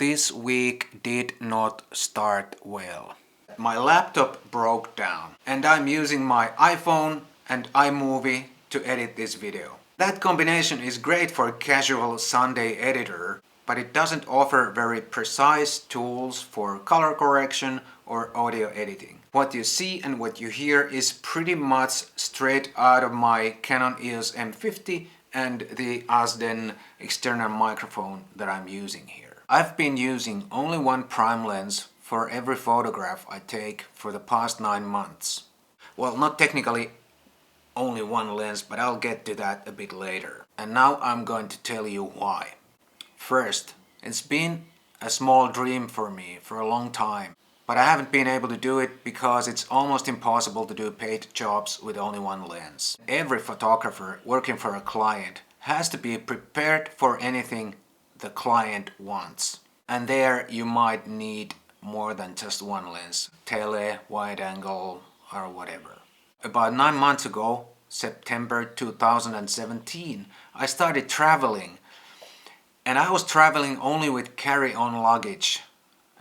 This week did not start well. My laptop broke down and I'm using my iPhone and iMovie to edit this video. That combination is great for a casual Sunday editor, but it doesn't offer very precise tools for color correction or audio editing. What you see and what you hear is pretty much straight out of my Canon EOS M50 and the Asden external microphone that I'm using here. I've been using only one prime lens for every photograph I take for the past 9 months. Well, not technically only one lens, but I'll get to that a bit later. And now I'm going to tell you why. First, it's been a small dream for me for a long time, but I haven't been able to do it because it's almost impossible to do paid jobs with only one lens. Every photographer working for a client has to be prepared for anything the client wants. And there you might need more than just one lens, tele, wide angle, or whatever. About 9 months ago, September 2017, I started traveling. And I was traveling only with carry-on luggage.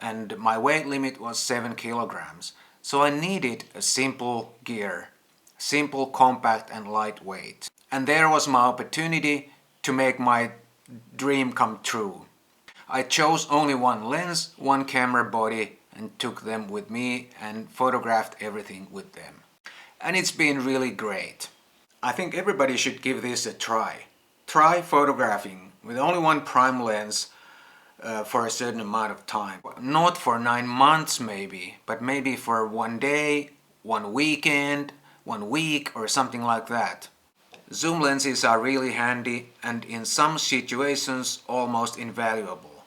And my weight limit was 7 kilograms. So I needed a simple gear, simple, compact and lightweight. And there was my opportunity to make my dream come true. I chose only one lens, one camera body, and took them with me and photographed everything with them. And it's been really great. I think everybody should give this a try. Try photographing with only one prime lens for a certain amount of time. Not for 9 months maybe, but maybe for one day, one weekend, 1 week or something like that. Zoom lenses are really handy and in some situations almost invaluable.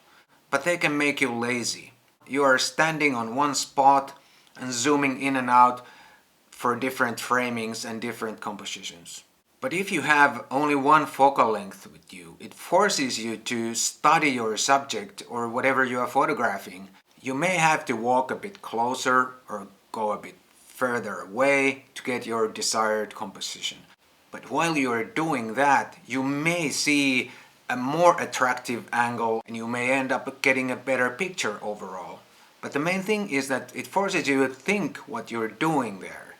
But they can make you lazy. You are standing on one spot and zooming in and out for different framings and different compositions. But if you have only one focal length with you, it forces you to study your subject or whatever you are photographing. You may have to walk a bit closer or go a bit further away to get your desired composition. But while you are doing that, you may see a more attractive angle and you may end up getting a better picture overall. But the main thing is that it forces you to think what you're doing there.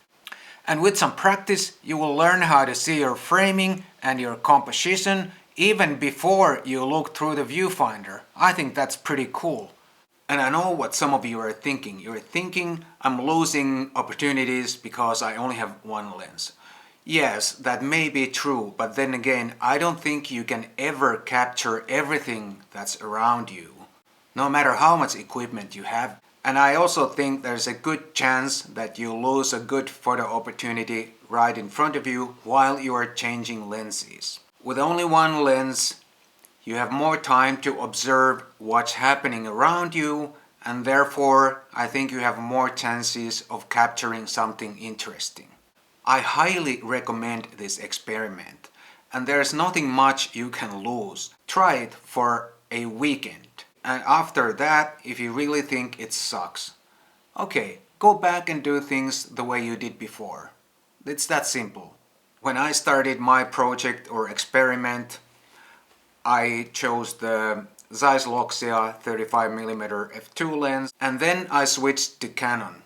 And with some practice, you will learn how to see your framing and your composition even before you look through the viewfinder. I think that's pretty cool. And I know what some of you are thinking. You're thinking, I'm losing opportunities because I only have one lens. Yes, that may be true, but then again, I don't think you can ever capture everything that's around you, no matter how much equipment you have. And I also think there's a good chance that you lose a good photo opportunity right in front of you while you are changing lenses. With only one lens, you have more time to observe what's happening around you, and therefore I think you have more chances of capturing something interesting. I highly recommend this experiment, and there's nothing much you can lose. Try it for a weekend, and after that, if you really think it sucks, okay, go back and do things the way you did before. It's that simple. When I started my project or experiment, I chose the Zeiss Loxia 35mm f2 lens, and then I switched to Canon.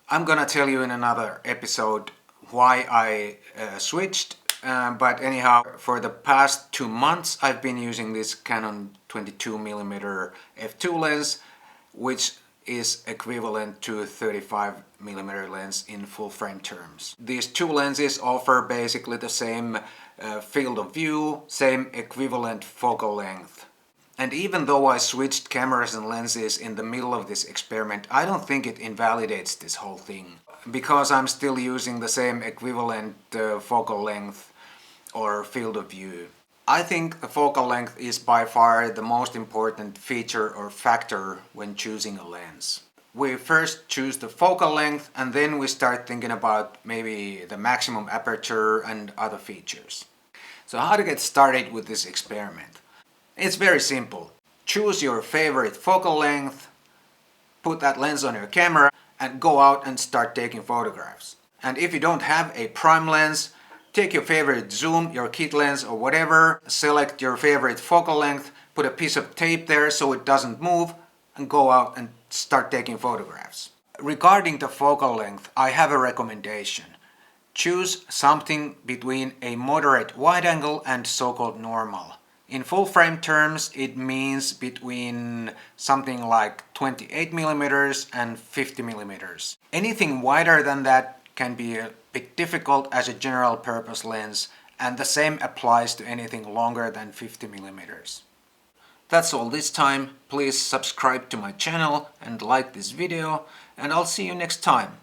I'm gonna tell you in another episode why I switched, but anyhow, for the past 2 months I've been using this Canon 22mm f2 lens, which is equivalent to 35mm lens in full frame terms. These two lenses offer basically the same field of view, same equivalent focal length. And even though I switched cameras and lenses in the middle of this experiment, I don't think it invalidates this whole thing, because I'm still using the same equivalent focal length or field of view. I think the focal length is by far the most important feature or factor when choosing a lens. We first choose the focal length and then we start thinking about maybe the maximum aperture and other features. So how to get started with this experiment? It's very simple. Choose your favorite focal length, put that lens on your camera and go out and start taking photographs. And if you don't have a prime lens, take your favorite zoom, your kit lens or whatever, select your favorite focal length, put a piece of tape there so it doesn't move, and go out and start taking photographs. Regarding the focal length, I have a recommendation. Choose something between a moderate wide angle and so-called normal. In full frame terms, it means between something like 28mm and 50mm. Anything wider than that can be a bit difficult as a general purpose lens, and the same applies to anything longer than 50mm. That's all this time. Please subscribe to my channel and like this video, and I'll see you next time.